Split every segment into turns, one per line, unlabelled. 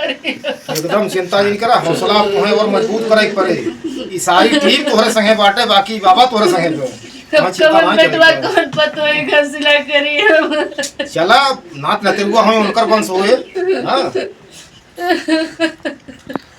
एकदम चिंता नहीं करा, हौसला तुम्हें और मजबूत करे पड़े। ई सारी टीम तोहरे संगे बाटे, बाकी बाबा तोहरे संगे दो।
कमल बेटवा कौन पतोई घसिला करी
चला नाथ लते हुआ हम उनकर वंश होए। हां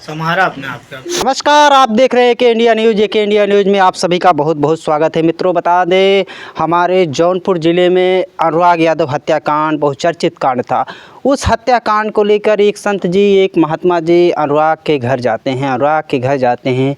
समारा अपने आप का।
नमस्कार, आप देख रहे हैं के इंडिया न्यूज़। के इंडिया न्यूज़ में आप सभी का बहुत बहुत स्वागत है। मित्रों, बता दें हमारे जौनपुर ज़िले में अनुराग यादव हत्याकांड बहुत चर्चित कांड था। उस हत्याकांड को लेकर एक संत जी, एक महात्मा जी अनुराग के घर जाते हैं। अनुराग के घर जाते हैं,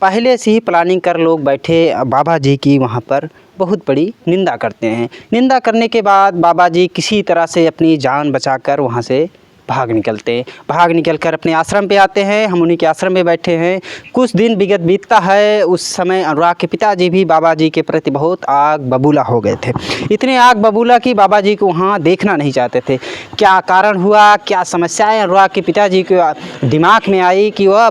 पहले से ही प्लानिंग कर लोग बैठे बाबा जी की वहाँ पर बहुत बड़ी निंदा करते हैं। निंदा करने के बाद बाबा जी किसी तरह से अपनी जान बचाकर वहाँ से भाग निकलते हैं। भाग निकलकर अपने आश्रम पे आते हैं। हम उन्हीं के आश्रम में बैठे हैं। कुछ दिन बीतता है। उस समय अनुराग के पिताजी भी बाबा जी के प्रति बहुत आग बबूला हो गए थे। इतने आग बबूला कि बाबा जी को वहाँ देखना नहीं चाहते थे। क्या कारण हुआ, क्या समस्याएं अनुराग के पिताजी के दिमाग में आई कि वह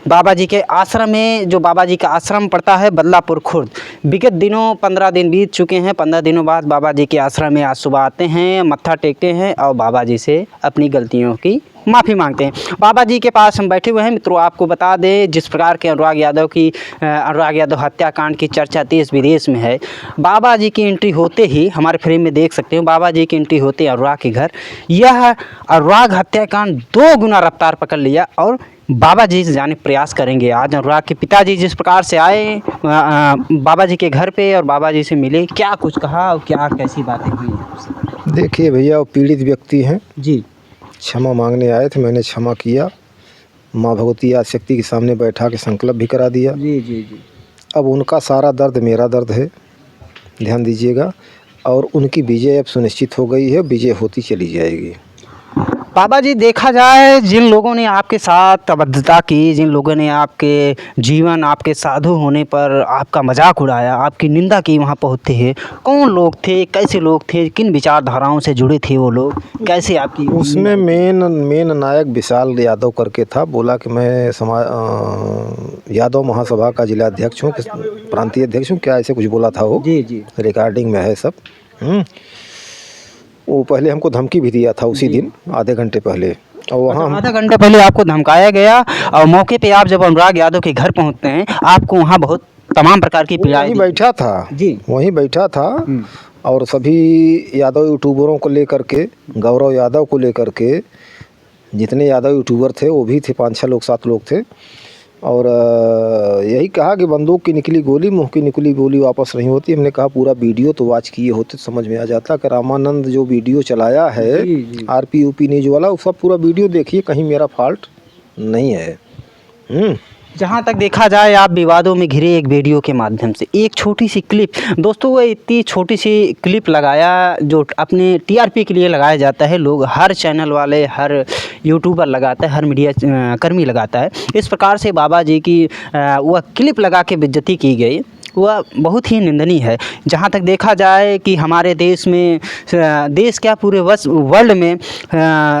बाबा जी के आश्रम में, जो बाबा जी का आश्रम पड़ता है बदलापुर खुर्द, विगत दिनों 15 दिन बीत चुके हैं। 15 दिनों बाद बाबा जी के आश्रम में आज सुबह आते हैं, मत्था टेकते हैं और बाबा जी से अपनी गलतियों की माफ़ी मांगते हैं। बाबा जी के पास हम बैठे हुए हैं। मित्रों, आपको बता दें जिस प्रकार के अनुराग यादव हत्याकांड की चर्चा देश विदेश में है, बाबा जी की एंट्री होते ही हमारे फ्रेम में देख सकते हो, बाबा जी की एंट्री होते अनुराग के घर यह अनुराग हत्याकांड 2 गुना रफ्तार पकड़ लिया और बाबा जी से जाने प्रयास करेंगे। आज अनुराग के पिताजी जिस प्रकार से आए बाबा जी के घर पे और बाबा जी से मिले, क्या कुछ कहा और क्या कैसी बातें हुई?
देखिए भैया, वो पीड़ित व्यक्ति हैं
जी।
क्षमा मांगने आए थे, मैंने क्षमा किया। माँ भगवती आदिशक्ति के सामने बैठा के संकल्प भी करा दिया।
जी जी जी।
अब उनका सारा दर्द मेरा दर्द है, ध्यान दीजिएगा। और उनकी विजय अब सुनिश्चित हो गई है, विजय होती चली जाएगी।
बाबा जी, देखा जाए जिन लोगों ने आपके साथ अभद्रता की, जिन लोगों ने आपके जीवन, आपके साधु होने पर आपका मजाक उड़ाया, आपकी निंदा की वहाँ पहुँचते हैं, कौन लोग थे, कैसे लोग थे, किन विचारधाराओं से जुड़े थे वो लोग, कैसे आपकी?
उसमें मेन नायक विशाल यादव करके था। बोला कि मैं यादव महासभा का जिला अध्यक्ष हूँ, प्रांतीय अध्यक्ष हूँ, क्या ऐसे कुछ बोला था वो।
जी जी।
रिकॉर्डिंग में है सब। वो पहले हमको धमकी भी दिया था उसी दिन, आधे घंटे पहले। और वहाँ
आधा घंटे पहले आपको धमकाया गया और मौके पे आप जब अनुराग यादव के घर पहुंचते हैं, आपको वहां बहुत तमाम प्रकार की पीड़ाएं
वहीं बैठा था
जी,
वहीं बैठा था। और सभी यादव यूट्यूबरों को लेकर के, गौरव यादव को लेकर के, जितने यादव यूट्यूबर थे वो भी थे, 5-6 लोग 7 लोग थे। और यही कहा कि बंदूक की निकली गोली, मुंह की निकली गोली वापस नहीं होती। हमने कहा पूरा वीडियो तो वॉच किए होते तो समझ में आ जाता कि रामानंद जो वीडियो चलाया है RP-UP न्यूज वाला, उसका पूरा वीडियो देखिए, कहीं मेरा फॉल्ट नहीं है।
जहाँ तक देखा जाए आप विवादों में घिरे एक वीडियो के माध्यम से एक छोटी सी क्लिप, दोस्तों वो इतनी छोटी सी क्लिप लगाया जो अपने TRP के लिए लगाया जाता है। लोग, हर चैनल वाले, हर यूट्यूबर लगाता है, हर मीडिया कर्मी लगाता है। इस प्रकार से बाबा जी की वह क्लिप लगा के बेइज्जती की गई, वह बहुत ही निंदनीय है। जहाँ तक देखा जाए कि हमारे देश में, देश क्या पूरे वर्ल्ड में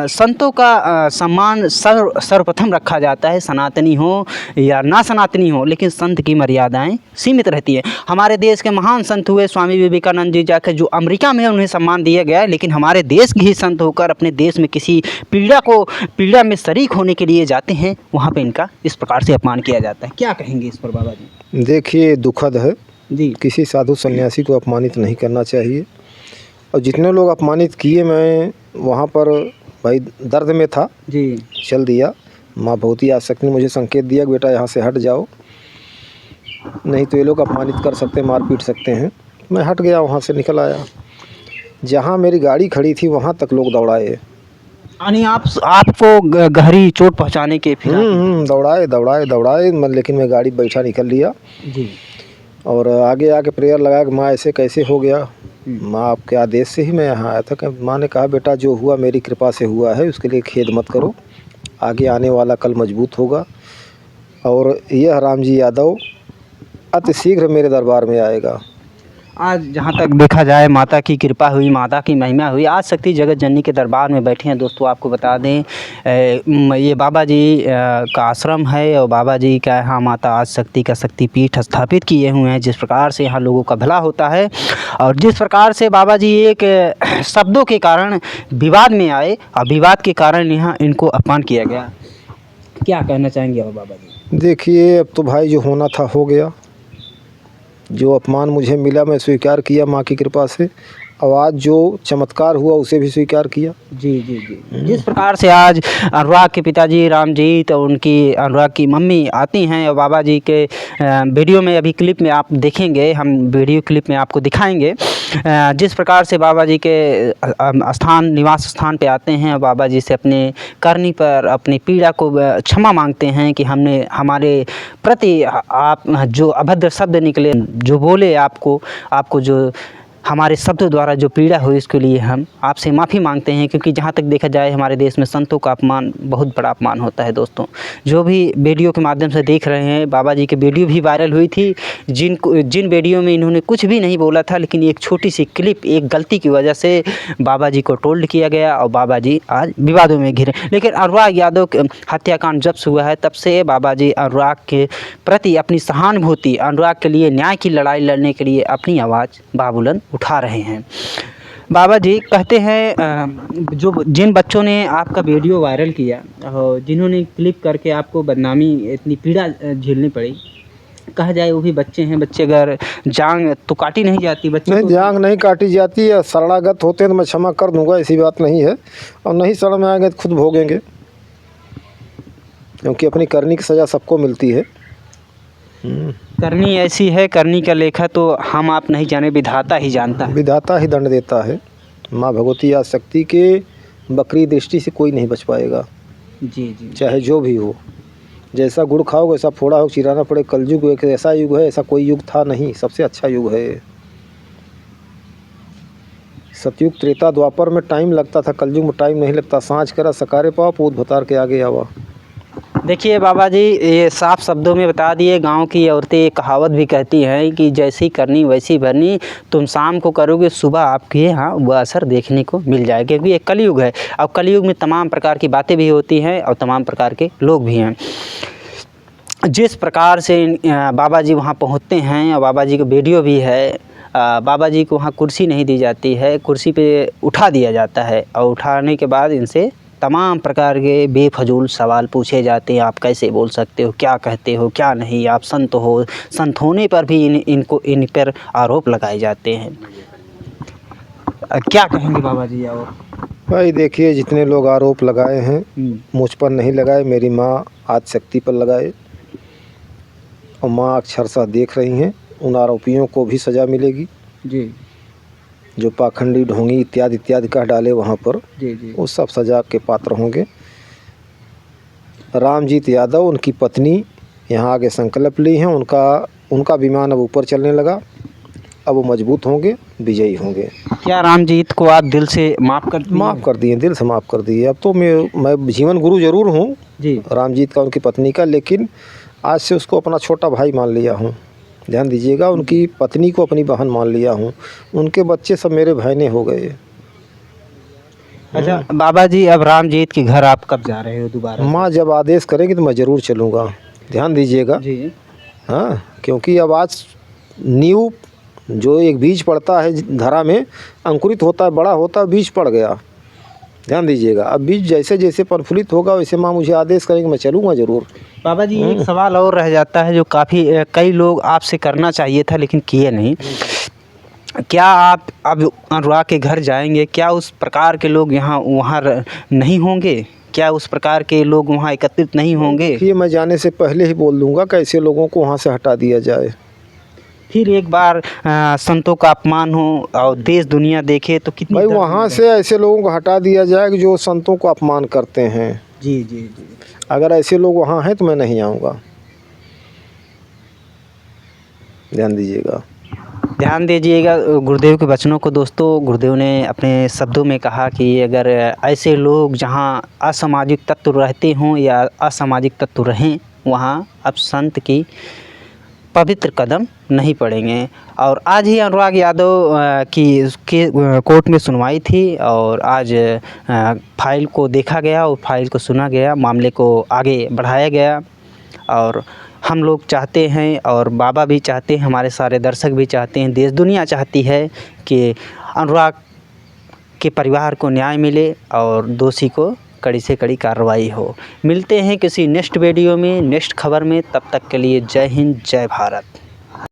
संतों का सम्मान सर्वप्रथम रखा जाता है। सनातनी हो या ना सनातनी हो, लेकिन संत की मर्यादाएं सीमित रहती है। हमारे देश के महान संत हुए स्वामी विवेकानंद जी, जाकर जो अमेरिका में उन्हें सम्मान दिया गया है, लेकिन हमारे देश के ही संत होकर अपने देश में किसी पीड़ा में शरीक होने के लिए जाते हैं, वहाँ पे इनका इस प्रकार से अपमान किया जाता है। क्या कहेंगे इस पर बाबा जी?
देखिए, दुखद है
जी।
किसी साधु सन्यासी को अपमानित नहीं करना चाहिए। और जितने लोग अपमानित किए, मैं वहाँ पर भाई दर्द में था
जी,
चल दिया। माँ भगवती आदिशक्ति ने मुझे संकेत दिया कि बेटा यहाँ से हट जाओ, नहीं तो ये लोग अपमानित कर सकते हैं, मार पीट सकते हैं। मैं हट गया, वहाँ से निकल आया। जहाँ मेरी गाड़ी खड़ी थी वहाँ तक लोग दौड़ाए।
यानी आपको गहरी चोट पहुँचाने के फिर
दौड़ाए, लेकिन मैं गाड़ी बैठा निकल लिया।
जी।
और आगे आके प्रेयर लगाया कि माँ ऐसे कैसे हो गया। माँ आपके आदेश से ही मैं यहाँ आया था। कि माँ ने कहा बेटा जो हुआ मेरी कृपा से हुआ है, उसके लिए खेद मत करो, आगे आने वाला कल मजबूत होगा। और यह राम जी यादव अति शीघ्र मेरे दरबार में आएगा।
आज जहाँ तक देखा जाए माता की कृपा हुई, माता की महिमा हुई, आज शक्ति जगत जननी के दरबार में बैठे हैं। दोस्तों आपको बता दें ये बाबा जी का आश्रम है और बाबा जी का यहाँ माता आज शक्ति का शक्तिपीठ स्थापित किए हुए हैं। जिस प्रकार से यहाँ लोगों का भला होता है और जिस प्रकार से बाबा जी एक शब्दों के कारण विवाद में आए और विवाद के कारण यहाँ इनको अपमान किया गया, क्या कहना चाहेंगे और बाबा जी?
देखिए अब तो भाई जो होना था हो गया। जो अपमान मुझे मिला मैं स्वीकार किया माँ की कृपा से। और आज जो चमत्कार हुआ उसे भी स्वीकार किया।
जी जी जी। जिस प्रकार से आज अनुराग के पिताजी रामजीत और उनकी अनुराग की मम्मी आती हैं और बाबा जी के वीडियो में अभी क्लिप में आप देखेंगे, हम वीडियो क्लिप में आपको दिखाएंगे जिस प्रकार से बाबा जी के स्थान निवास स्थान पे आते हैं और बाबा जी से अपने करनी पर अपनी पीड़ा को क्षमा मांगते हैं कि हमने हमारे प्रति आप जो अभद्र शब्द निकले, जो बोले आपको जो हमारे शब्दों द्वारा जो पीड़ा हुई इसके लिए हम आपसे माफ़ी मांगते हैं। क्योंकि जहाँ तक देखा जाए हमारे देश में संतों का अपमान बहुत बड़ा अपमान होता है। दोस्तों जो भी वीडियो के माध्यम से देख रहे हैं, बाबा जी की वीडियो भी वायरल हुई थी जिन वीडियो में इन्होंने कुछ भी नहीं बोला था, लेकिन एक छोटी सी क्लिप एक गलती की वजह से बाबा जी को ट्रोल्ड किया गया और बाबा जी आज विवादों में घिरे। लेकिन अनुराग यादव हत्याकांड जब से हुआ है तब से बाबा जी अनुराग के प्रति अपनी सहानुभूति, अनुराग के लिए न्याय की लड़ाई लड़ने के लिए अपनी आवाज़ बाबुलंद उठा रहे हैं। बाबा जी कहते हैं जिन बच्चों ने आपका वीडियो वायरल किया और जिन्होंने क्लिप करके आपको बदनामी इतनी पीड़ा झेलनी पड़ी, कहा जाए वो भी बच्चे हैं। बच्चे अगर जांग तो काटी नहीं जाती, बच्चे
नहीं जांग नहीं काटी जाती है। शरणागत होते हैं तो मैं क्षमा कर दूंगा, ऐसी बात नहीं है। और नहीं शरण में आएंगे तो खुद भोगेंगे, क्योंकि अपनी करनी की सज़ा सबको मिलती है।
करनी ऐसी है, करनी का लेखा तो हम आप नहीं जाने, विधाता ही जानता है।
विधाता ही दंड देता है। माँ भगवती या शक्ति के बकरी दृष्टि से कोई नहीं बच पाएगा।
जी जी।
चाहे जो भी हो, जैसा गुड़ खाओगे वैसा फोड़ा हो चिराना पड़े। कलयुग एक ऐसा युग है, ऐसा कोई युग था नहीं, सबसे अच्छा युग है। सतयुग त्रेता द्वापर में टाइम लगता था, कलयुग में टाइम नहीं लगता। सांझ करा सकारे पाओ, पूत भतार के आगे आवा।
देखिए बाबा जी ये साफ शब्दों में बता दिए। गांव की औरतें एक कहावत भी कहती हैं कि जैसी करनी वैसी भरनी, तुम शाम को करोगे सुबह आपके यहाँ वह असर देखने को मिल जाएगा। क्योंकि एक कलयुग है और कलयुग में तमाम प्रकार की बातें भी होती हैं और तमाम प्रकार के लोग भी हैं। जिस प्रकार से बाबा जी वहाँ पहुँचते हैं और बाबा जी का वीडियो भी है, बाबा जी को वहाँ कुर्सी नहीं दी जाती है, कुर्सी पे उठा दिया जाता है और उठाने के बाद इनसे तमाम प्रकार के बेफजूल सवाल पूछे जाते हैं। आप कैसे बोल सकते हो, क्या कहते हो, क्या नहीं, आप संत हो, संत होने पर भी इन पर आरोप लगाए जाते हैं। क्या कहेंगे बाबा जी? और
भाई देखिए जितने लोग आरोप लगाए हैं मुझ पर नहीं लगाए, मेरी माँ आज शक्ति पर लगाए और माँ अक्षरशः देख रही हैं। उन आरोपियों को भी सज़ा मिलेगी
जी।
जो पाखंडी ढोंगी इत्यादि इत्यादि कह डाले वहाँ पर,
जी जी।
वो सब सज़ा के पात्र होंगे। रामजीत यादव उनकी पत्नी यहाँ आगे संकल्प ली हैं, उनका विमान अब ऊपर चलने लगा। अब वो मजबूत होंगे, विजयी होंगे।
क्या रामजीत को आप दिल से माफ़ कर
दिए, दिल से माफ़ कर दिए। अब तो मैं जीवन गुरु ज़रूर हूँ
जी
रामजीत का, उनकी पत्नी का, लेकिन आज से उसको अपना छोटा भाई मान लिया हूँ। ध्यान दीजिएगा, उनकी पत्नी को अपनी बहन मान लिया हूँ। उनके बच्चे सब मेरे भाईने हो गए।
अच्छा बाबा जी, अब रामजीत के घर आप कब जा रहे हो दोबारा?
माँ जब आदेश करेगी तो मैं ज़रूर चलूँगा। ध्यान दीजिएगा
जी।
हाँ, क्योंकि अब आज नींव जो एक बीज पड़ता है धरा में, अंकुरित होता है, बड़ा होता है, बीज पड़ गया। ध्यान दीजिएगा, अब बीज जैसे जैसे प्रफुल्लित होगा वैसे माँ मुझे आदेश करेंगे, मैं चलूँगा ज़रूर।
बाबा जी एक सवाल और रह जाता है जो कई लोग आपसे करना चाहिए था लेकिन किए नहीं। क्या आप अब अनुराग के घर जाएंगे? क्या उस प्रकार के लोग वहाँ नहीं होंगे? क्या उस प्रकार के लोग वहाँ एकत्रित नहीं होंगे?
ये मैं जाने से पहले ही बोल दूँगा कैसे लोगों को वहाँ से हटा दिया जाए।
फिर एक बार संतों का अपमान हो और देश दुनिया देखे तो कितनी
भाई वहाँ से ऐसे लोगों को हटा दिया जाए कि जो संतों को अपमान करते हैं।
जी जी जी।
अगर ऐसे लोग वहाँ हैं तो मैं नहीं आऊँगा। ध्यान दीजिएगा,
ध्यान दीजिएगा गुरुदेव के वचनों को। दोस्तों गुरुदेव ने अपने शब्दों में कहा कि अगर ऐसे लोग जहाँ असामाजिक तत्व रहते हों या असामाजिक तत्व रहें, वहाँ अब संत की पवित्र कदम नहीं पड़ेंगे। और आज ही अनुराग यादव की कोर्ट में सुनवाई थी और आज फाइल को देखा गया और फाइल को सुना गया, मामले को आगे बढ़ाया गया। और हम लोग चाहते हैं और बाबा भी चाहते हैं, हमारे सारे दर्शक भी चाहते हैं, देश दुनिया चाहती है कि अनुराग के परिवार को न्याय मिले और दोषी को कड़ी से कड़ी कार्रवाई हो। मिलते हैं किसी नेक्स्ट वीडियो में, नेक्स्ट खबर में। तब तक के लिए जय हिंद, जय भारत।